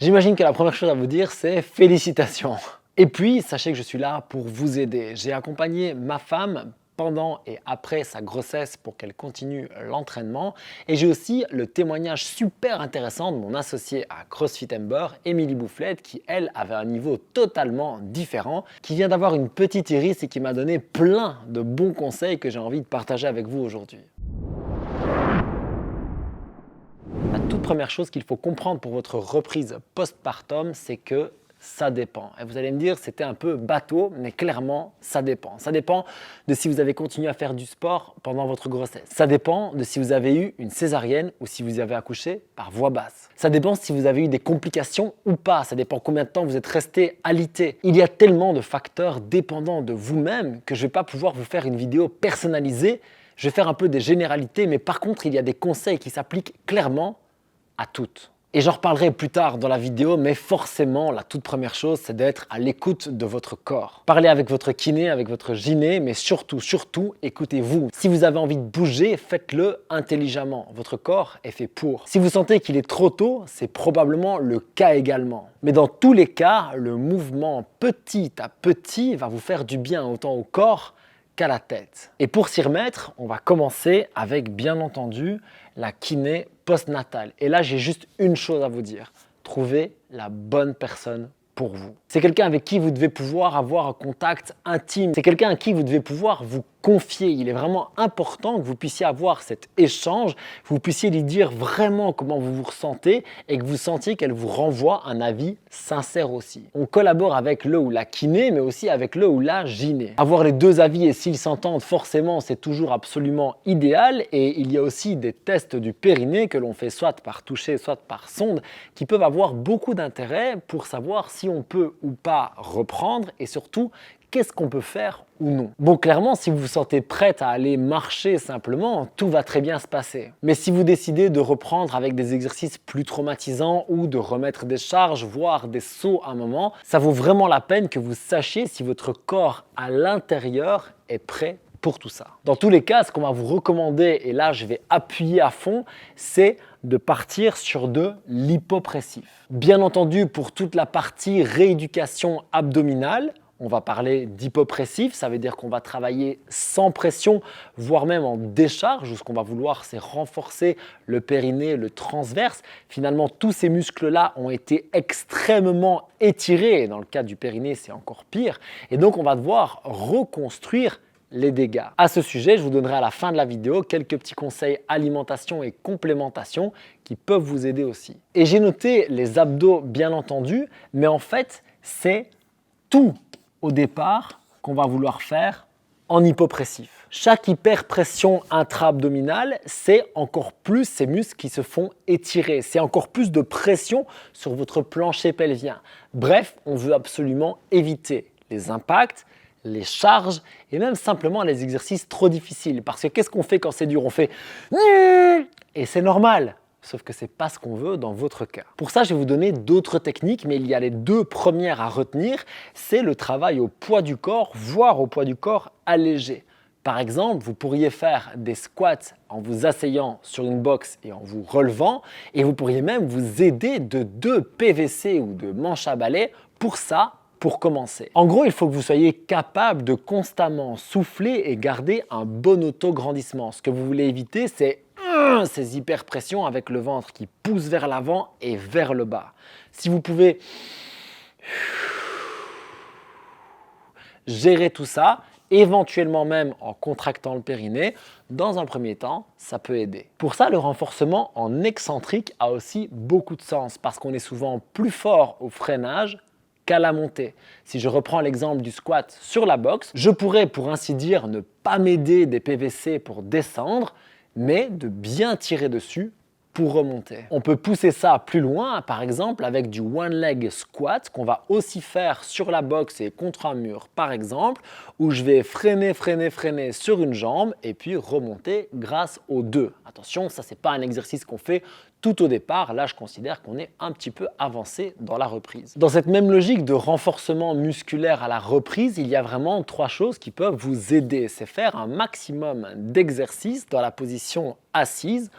J'imagine que la première chose à vous dire, c'est félicitations. Et puis, sachez que je suis là pour vous aider. J'ai accompagné ma femme pendant et après sa grossesse pour qu'elle continue l'entraînement. Et j'ai aussi le témoignage super intéressant de mon associée à CrossFit Ember, Émilie Boufflette, qui elle avait un niveau totalement différent, qui vient d'avoir une petite iris et qui m'a donné plein de bons conseils que j'ai envie de partager avec vous aujourd'hui. La toute première chose qu'il faut comprendre pour votre reprise postpartum, c'est que ça dépend. Et vous allez me dire, c'était un peu bateau, mais clairement, ça dépend. Ça dépend de si vous avez continué à faire du sport pendant votre grossesse. Ça dépend de si vous avez eu une césarienne ou si vous avez accouché par voie basse. Ça dépend si vous avez eu des complications ou pas. Ça dépend combien de temps vous êtes resté alité. Il y a tellement de facteurs dépendants de vous-même que je ne vais pas pouvoir vous faire une vidéo personnalisée. Je vais faire un peu des généralités, mais par contre, il y a des conseils qui s'appliquent clairement à toutes. Et j'en reparlerai plus tard dans la vidéo, mais forcément, la toute première chose, c'est d'être à l'écoute de votre corps. Parlez avec votre kiné, avec votre gyné, mais surtout, écoutez-vous. Si vous avez envie de bouger, faites-le intelligemment. Votre corps est fait pour. Si vous sentez qu'il est trop tôt, c'est probablement le cas également. Mais dans tous les cas, le mouvement petit à petit va vous faire du bien autant au corps qu'à la tête. Et pour s'y remettre, on va commencer avec, bien entendu, la kiné postnatale. Et là, j'ai juste une chose à vous dire. Trouvez la bonne personne pour vous. C'est quelqu'un avec qui vous devez pouvoir avoir un contact intime. C'est quelqu'un à qui vous devez pouvoir vous confier. Il est vraiment important que vous puissiez avoir cet échange, que vous puissiez lui dire vraiment comment vous vous ressentez et que vous sentiez qu'elle vous renvoie un avis sincère aussi. On collabore avec le ou la kiné, mais aussi avec le ou la gyné. Avoir les deux avis et s'ils s'entendent, forcément, c'est toujours absolument idéal. Et il y a aussi des tests du périnée que l'on fait soit par toucher, soit par sonde, qui peuvent avoir beaucoup d'intérêt pour savoir si on peut ou pas reprendre et surtout, qu'est-ce qu'on peut faire ou non. Bon, clairement, si vous vous sentez prête à aller marcher simplement, tout va très bien se passer. Mais si vous décidez de reprendre avec des exercices plus traumatisants ou de remettre des charges, voire des sauts à un moment, ça vaut vraiment la peine que vous sachiez si votre corps à l'intérieur est prêt pour tout ça. Dans tous les cas, ce qu'on va vous recommander, et là je vais appuyer à fond, c'est de partir sur de l'hypopressif. Bien entendu, pour toute la partie rééducation abdominale, on va parler d'hypopressif, ça veut dire qu'on va travailler sans pression, voire même en décharge, où ce qu'on va vouloir, c'est renforcer le périnée, le transverse. Finalement, tous ces muscles-là ont été extrêmement étirés, et dans le cas du périnée, c'est encore pire. Et donc, on va devoir reconstruire les dégâts. À ce sujet, je vous donnerai à la fin de la vidéo quelques petits conseils alimentation et complémentation qui peuvent vous aider aussi. Et j'ai noté les abdos, bien entendu, mais en fait, c'est tout au départ qu'on va vouloir faire en hypopressif. Chaque hyperpression intra-abdominale, c'est encore plus ces muscles qui se font étirer. C'est encore plus de pression sur votre plancher pelvien. Bref, on veut absolument éviter les impacts, les charges et même simplement les exercices trop difficiles. Parce que qu'est-ce qu'on fait quand c'est dur? On fait et c'est normal. Sauf que ce n'est pas ce qu'on veut dans votre cas. Pour ça, je vais vous donner d'autres techniques, mais il y a les deux premières à retenir. C'est le travail au poids du corps, voire au poids du corps allégé. Par exemple, vous pourriez faire des squats en vous asseyant sur une box et en vous relevant, et vous pourriez même vous aider de 2 PVC ou de manches à balai pour ça, pour commencer. En gros, il faut que vous soyez capable de constamment souffler et garder un bon auto-grandissement. Ce que vous voulez éviter, c'est ces hyperpressions avec le ventre qui pousse vers l'avant et vers le bas. Si vous pouvez gérer tout ça, éventuellement même en contractant le périnée, dans un premier temps, ça peut aider. Pour ça, le renforcement en excentrique a aussi beaucoup de sens parce qu'on est souvent plus fort au freinage qu'à la montée. Si je reprends l'exemple du squat sur la boxe, je pourrais, pour ainsi dire, ne pas m'aider des PVC pour descendre, mais de bien tirer dessus pour remonter. On peut pousser ça plus loin, par exemple avec du one leg squat qu'on va aussi faire sur la boxe et contre un mur, par exemple, où je vais freiner sur une jambe et puis remonter grâce aux deux. Attention, ça c'est pas un exercice qu'on fait tout au départ. Là, je considère qu'on est un petit peu avancé dans la reprise. Dans cette même logique de renforcement musculaire à la reprise, il y a vraiment 3 choses qui peuvent vous aider. C'est faire un maximum d'exercices dans la position assise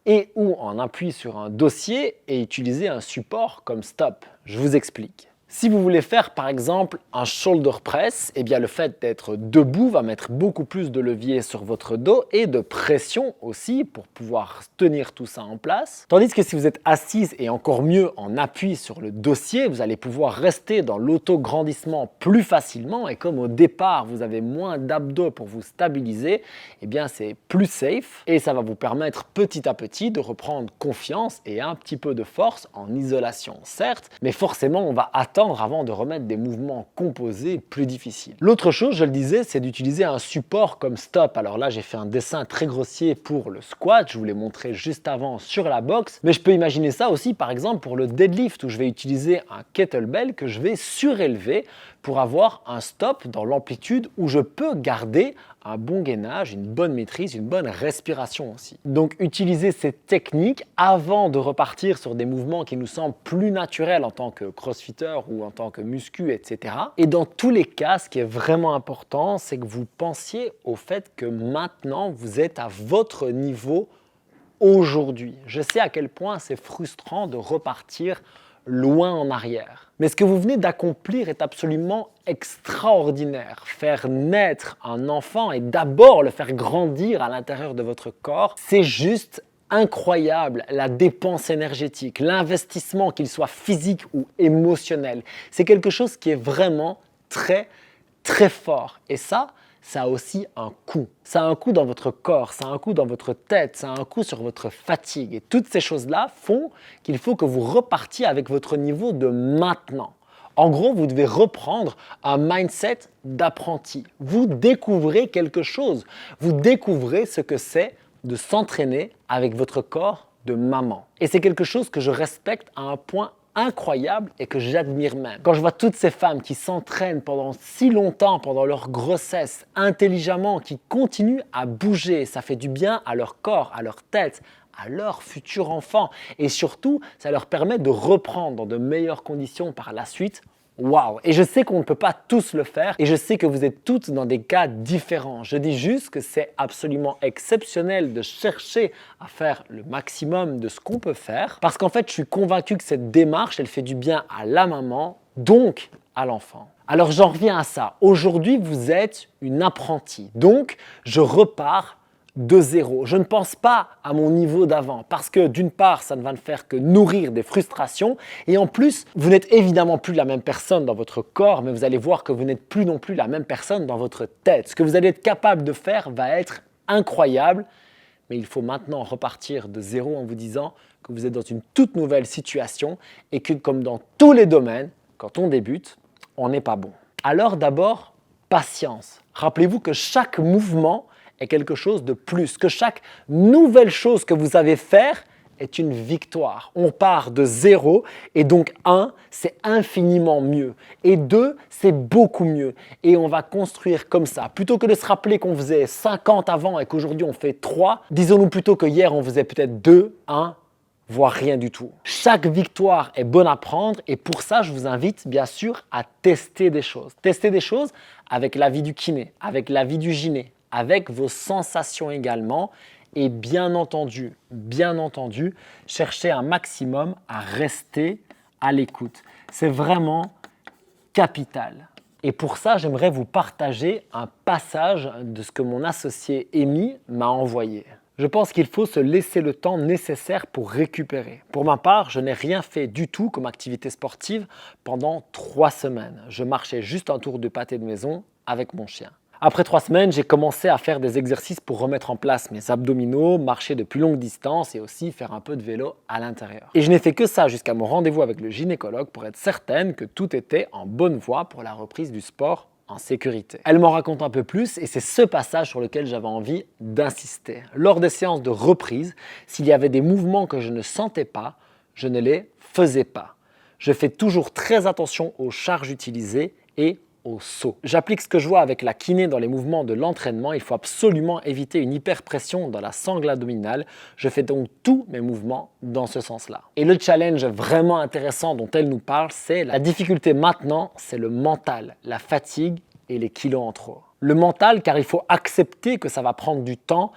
et ou en appui sur un dossier et utiliser un support comme stop. Je vous explique. Si vous voulez faire par exemple un shoulder press, eh bien le fait d'être debout va mettre beaucoup plus de levier sur votre dos et de pression aussi pour pouvoir tenir tout ça en place. Tandis que si vous êtes assise et encore mieux en appui sur le dossier, vous allez pouvoir rester dans l'auto-grandissement plus facilement et comme au départ vous avez moins d'abdos pour vous stabiliser, eh bien c'est plus safe et ça va vous permettre petit à petit de reprendre confiance et un petit peu de force en isolation certes, mais forcément on va attendre avant de remettre des mouvements composés plus difficiles. L'autre chose, je le disais, c'est d'utiliser un support comme stop. Alors là, j'ai fait un dessin très grossier pour le squat, je vous l'ai montré juste avant sur la boxe, mais je peux imaginer ça aussi par exemple pour le deadlift où je vais utiliser un kettlebell que je vais surélever pour avoir un stop dans l'amplitude où je peux garder un bon gainage, une bonne maîtrise, une bonne respiration aussi. Donc utilisez ces techniques avant de repartir sur des mouvements qui nous semblent plus naturels en tant que crossfitter ou en tant que muscu, etc. Et dans tous les cas, ce qui est vraiment important, c'est que vous pensiez au fait que maintenant, vous êtes à votre niveau aujourd'hui. Je sais à quel point c'est frustrant de repartir loin en arrière. Mais ce que vous venez d'accomplir est absolument extraordinaire. Faire naître un enfant et d'abord le faire grandir à l'intérieur de votre corps, c'est juste incroyable. La dépense énergétique, l'investissement, qu'il soit physique ou émotionnel, c'est quelque chose qui est vraiment très, très fort. Et ça a aussi un coût. Ça a un coût dans votre corps, ça a un coût dans votre tête, ça a un coût sur votre fatigue. Et toutes ces choses-là font qu'il faut que vous repartiez avec votre niveau de maintenant. En gros, vous devez reprendre un mindset d'apprenti. Vous découvrez quelque chose. Vous découvrez ce que c'est de s'entraîner avec votre corps de maman. Et c'est quelque chose que je respecte à un point incroyable et que j'admire même. Quand je vois toutes ces femmes qui s'entraînent pendant si longtemps, pendant leur grossesse, intelligemment, qui continuent à bouger, ça fait du bien à leur corps, à leur tête, à leur futur enfant. Et surtout, ça leur permet de reprendre dans de meilleures conditions par la suite. Waouh! Et je sais qu'on ne peut pas tous le faire et je sais que vous êtes toutes dans des cas différents. Je dis juste que c'est absolument exceptionnel de chercher à faire le maximum de ce qu'on peut faire parce qu'en fait, je suis convaincu que cette démarche, elle fait du bien à la maman, donc à l'enfant. Alors j'en reviens à ça. Aujourd'hui, vous êtes une apprentie. Donc, je repars de zéro. Je ne pense pas à mon niveau d'avant parce que d'une part, ça ne va ne faire que nourrir des frustrations et en plus, vous n'êtes évidemment plus la même personne dans votre corps, mais vous allez voir que vous n'êtes plus non plus la même personne dans votre tête. Ce que vous allez être capable de faire va être incroyable, mais il faut maintenant repartir de zéro en vous disant que vous êtes dans une toute nouvelle situation et que comme dans tous les domaines, quand on débute, on n'est pas bon. Alors d'abord, patience. Rappelez-vous que chaque mouvement est quelque chose de plus, que chaque nouvelle chose que vous savez faire est une victoire. On part de zéro et donc 1, c'est infiniment mieux et 2, c'est beaucoup mieux et on va construire comme ça. Plutôt que de se rappeler qu'on faisait 50 avant et qu'aujourd'hui on fait 3, disons-nous plutôt que hier on faisait peut-être 2, 1, voire rien du tout. Chaque victoire est bonne à prendre et pour ça, je vous invite bien sûr à tester des choses. Tester des choses avec l'avis du kiné, avec l'avis du gyné, avec vos sensations également et bien entendu, cherchez un maximum à rester à l'écoute. C'est vraiment capital. Et pour ça, j'aimerais vous partager un passage de ce que mon associé Amy m'a envoyé. Je pense qu'il faut se laisser le temps nécessaire pour récupérer. Pour ma part, je n'ai rien fait du tout comme activité sportive pendant 3 semaines. Je marchais juste un tour de pâté de maison avec mon chien. Après 3 semaines, j'ai commencé à faire des exercices pour remettre en place mes abdominaux, marcher de plus longues distances et aussi faire un peu de vélo à l'intérieur. Et je n'ai fait que ça jusqu'à mon rendez-vous avec le gynécologue pour être certaine que tout était en bonne voie pour la reprise du sport en sécurité. Elle m'en raconte un peu plus et c'est ce passage sur lequel j'avais envie d'insister. Lors des séances de reprise, s'il y avait des mouvements que je ne sentais pas, je ne les faisais pas. Je fais toujours très attention aux charges utilisées et au saut. J'applique ce que je vois avec la kiné dans les mouvements de l'entraînement. Il faut absolument éviter une hyperpression dans la sangle abdominale. Je fais donc tous mes mouvements dans ce sens-là. Et le challenge vraiment intéressant dont elle nous parle, c'est la difficulté maintenant, c'est le mental, la fatigue et les kilos en trop. Le mental, car il faut accepter que ça va prendre du temps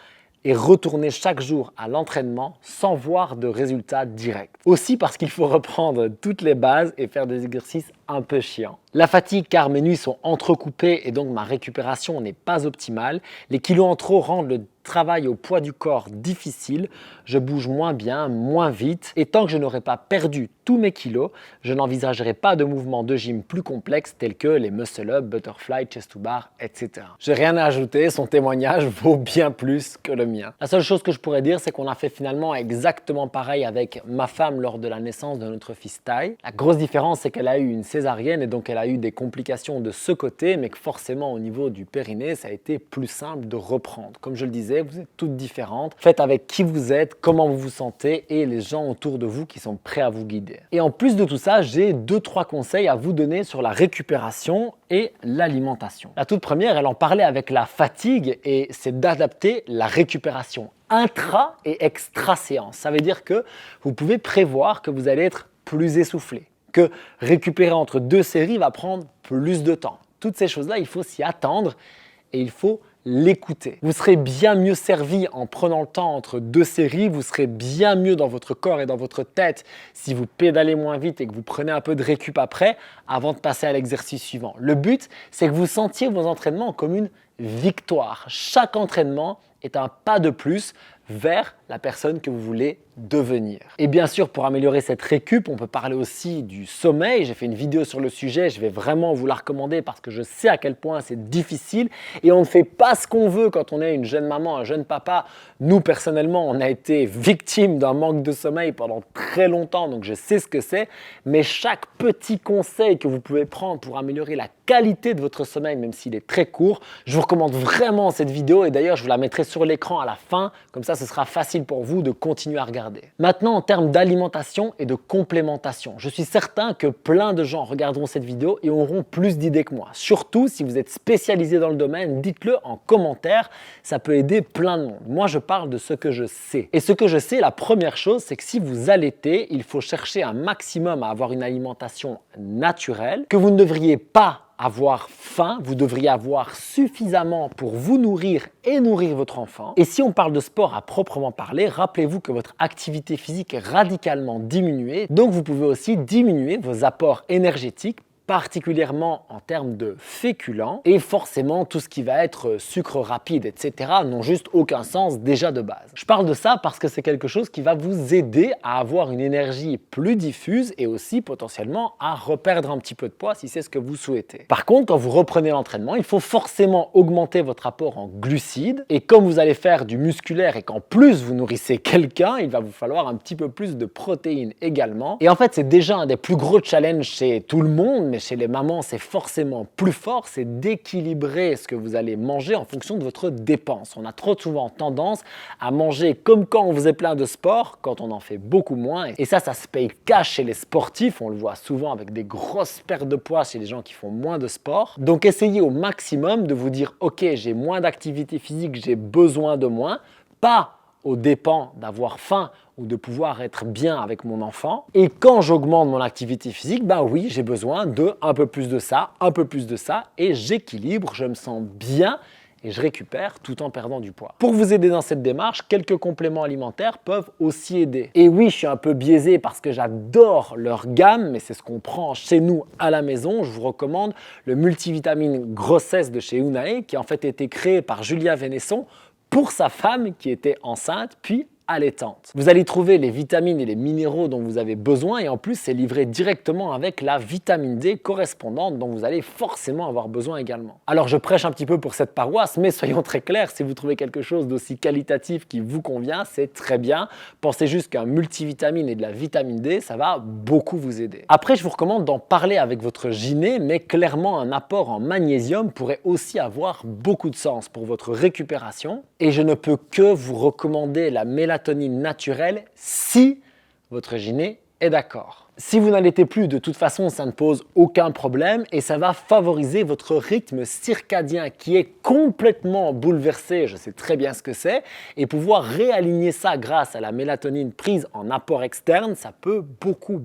et retourner chaque jour à l'entraînement sans voir de résultats directs. Aussi parce qu'il faut reprendre toutes les bases et faire des exercices un peu chiants. La fatigue car mes nuits sont entrecoupées et donc ma récupération n'est pas optimale. Les kilos en trop rendent le travail au poids du corps difficile, je bouge moins bien, moins vite et tant que je n'aurai pas perdu tous mes kilos, je n'envisagerai pas de mouvements de gym plus complexes tels que les muscle-up, butterfly, chest to bar, etc. J'ai rien à ajouter, son témoignage vaut bien plus que le mien. La seule chose que je pourrais dire, c'est qu'on a fait finalement exactement pareil avec ma femme lors de la naissance de notre fils Tai. La grosse différence, c'est qu'elle a eu une césarienne et donc elle a eu des complications de ce côté, mais que forcément au niveau du périnée, ça a été plus simple de reprendre. Comme je le disais, vous êtes toutes différentes. Faites avec qui vous êtes, comment vous vous sentez et les gens autour de vous qui sont prêts à vous guider. Et en plus de tout ça, j'ai 2-3 conseils à vous donner sur la récupération et l'alimentation. La toute première, elle en parlait avec la fatigue et c'est d'adapter la récupération intra et extra séance. Ça veut dire que vous pouvez prévoir que vous allez être plus essoufflé, que récupérer entre 2 séries va prendre plus de temps. Toutes ces choses-là, il faut s'y attendre et il faut l'écouter. Vous serez bien mieux servi en prenant le temps entre 2 séries, vous serez bien mieux dans votre corps et dans votre tête si vous pédalez moins vite et que vous prenez un peu de récup après avant de passer à l'exercice suivant. Le but, c'est que vous sentiez vos entraînements comme une victoire. Chaque entraînement est un pas de plus vers la personne que vous voulez devenir. Et bien sûr, pour améliorer cette récup, on peut parler aussi du sommeil. J'ai fait une vidéo sur le sujet, je vais vraiment vous la recommander parce que je sais à quel point c'est difficile et on ne fait pas ce qu'on veut quand on est une jeune maman, un jeune papa. Nous, personnellement, on a été victime d'un manque de sommeil pendant très longtemps, donc je sais ce que c'est. Mais chaque petit conseil que vous pouvez prendre pour améliorer la qualité de votre sommeil, même s'il est très court, je vous recommande vraiment cette vidéo et d'ailleurs, je vous la mettrai sur l'écran à la fin. Comme ça, ce sera facile pour vous de continuer à regarder. Maintenant, en termes d'alimentation et de complémentation, je suis certain que plein de gens regarderont cette vidéo et auront plus d'idées que moi. Surtout si vous êtes spécialisé dans le domaine, dites-le en commentaire, ça peut aider plein de monde. Moi, je parle de ce que je sais. Et ce que je sais, la première chose, c'est que si vous allaitez, il faut chercher un maximum à avoir une alimentation naturelle, que vous ne devriez pas avoir faim, vous devriez avoir suffisamment pour vous nourrir et nourrir votre enfant. Et si on parle de sport à proprement parler, rappelez-vous que votre activité physique est radicalement diminuée, donc vous pouvez aussi diminuer vos apports énergétiques, particulièrement en termes de féculents et forcément tout ce qui va être sucre rapide, etc. n'ont juste aucun sens déjà de base. Je parle de ça parce que c'est quelque chose qui va vous aider à avoir une énergie plus diffuse et aussi potentiellement à reperdre un petit peu de poids si c'est ce que vous souhaitez. Par contre, quand vous reprenez l'entraînement, il faut forcément augmenter votre apport en glucides et comme vous allez faire du musculaire et qu'en plus vous nourrissez quelqu'un, il va vous falloir un petit peu plus de protéines également. Et en fait, c'est déjà un des plus gros challenges chez tout le monde, mais chez les mamans, c'est forcément plus fort, c'est d'équilibrer ce que vous allez manger en fonction de votre dépense. On a trop souvent tendance à manger comme quand on faisait plein de sport, quand on en fait beaucoup moins. Et ça se paye cash chez les sportifs. On le voit souvent avec des grosses pertes de poids chez les gens qui font moins de sport. Donc essayez au maximum de vous dire « Ok, j'ai moins d'activité physique, j'ai besoin de moins », pas aux dépens d'avoir faim ou de pouvoir être bien avec mon enfant. Et quand j'augmente mon activité physique, ben oui, j'ai besoin de un peu plus de ça, un peu plus de ça, et j'équilibre, je me sens bien et je récupère tout en perdant du poids. Pour vous aider dans cette démarche, quelques compléments alimentaires peuvent aussi aider. Et oui, je suis un peu biaisé parce que j'adore leur gamme, mais c'est ce qu'on prend chez nous à la maison. Je vous recommande le multivitamine grossesse de chez Unae, qui a en fait été créé par Julia Vénesson pour sa femme qui était enceinte, puis allaitante. Vous allez trouver les vitamines et les minéraux dont vous avez besoin et en plus c'est livré directement avec la vitamine D correspondante dont vous allez forcément avoir besoin également. Alors je prêche un petit peu pour cette paroisse, mais soyons très clairs, si vous trouvez quelque chose d'aussi qualitatif qui vous convient, c'est très bien. Pensez juste qu'un multivitamine et de la vitamine D, ça va beaucoup vous aider. Après, je vous recommande d'en parler avec votre gyné, mais clairement un apport en magnésium pourrait aussi avoir beaucoup de sens pour votre récupération. Et je ne peux que vous recommander la mélatonine naturelle si votre gyné est d'accord. Si vous n'allaitez plus, de toute façon, ça ne pose aucun problème et ça va favoriser votre rythme circadien qui est complètement bouleversé, je sais très bien ce que c'est, et pouvoir réaligner ça grâce à la mélatonine prise en apport externe, ça peut beaucoup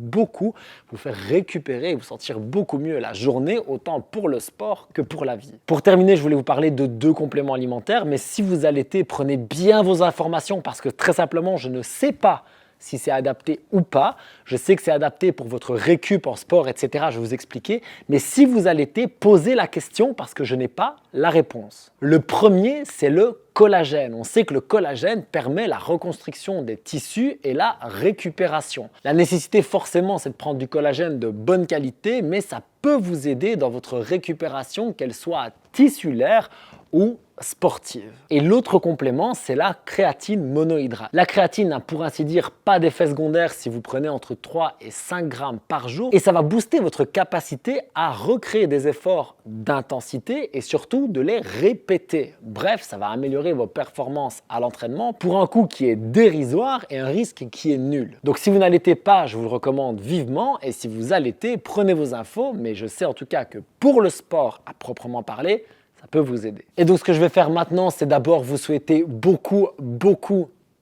vous faire récupérer et vous sentir beaucoup mieux la journée, autant pour le sport que pour la vie. Pour terminer, je voulais vous parler de 2 compléments alimentaires, mais si vous allaitez, prenez bien vos informations parce que très simplement, je ne sais pas si c'est adapté ou pas. Je sais que c'est adapté pour votre récup en sport, etc. Je vais vous expliquer. Mais si vous allaitez, posez la question parce que je n'ai pas la réponse. Le premier, c'est le collagène. On sait que le collagène permet la reconstruction des tissus et la récupération. La nécessité forcément, c'est de prendre du collagène de bonne qualité, mais ça peut vous aider dans votre récupération, qu'elle soit tissulaire ou sportive. Et l'autre complément, c'est la créatine monohydrate. La créatine n'a pour ainsi dire pas d'effet secondaire si vous prenez entre 3 et 5 grammes par jour et ça va booster votre capacité à recréer des efforts d'intensité et surtout de les répéter. Bref, ça va améliorer vos performances à l'entraînement pour un coût qui est dérisoire et un risque qui est nul. Donc si vous n'allaitez pas, je vous le recommande vivement et si vous allaitez, prenez vos infos, mais je sais en tout cas que pour le sport à proprement parler, ça peut vous aider. Et donc ce que je vais faire maintenant, c'est d'abord vous souhaiter beaucoup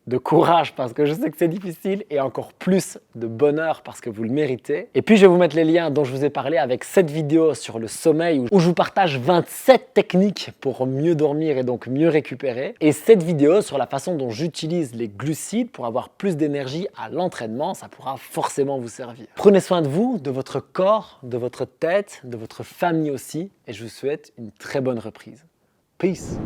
de courage parce que je sais que c'est difficile et encore plus de bonheur parce que vous le méritez. Et puis je vais vous mettre les liens dont je vous ai parlé avec cette vidéo sur le sommeil où je vous partage 27 techniques pour mieux dormir et donc mieux récupérer. Et cette vidéo sur la façon dont j'utilise les glucides pour avoir plus d'énergie à l'entraînement, ça pourra forcément vous servir. Prenez soin de vous, de votre corps, de votre tête, de votre famille aussi et je vous souhaite une très bonne reprise. Peace!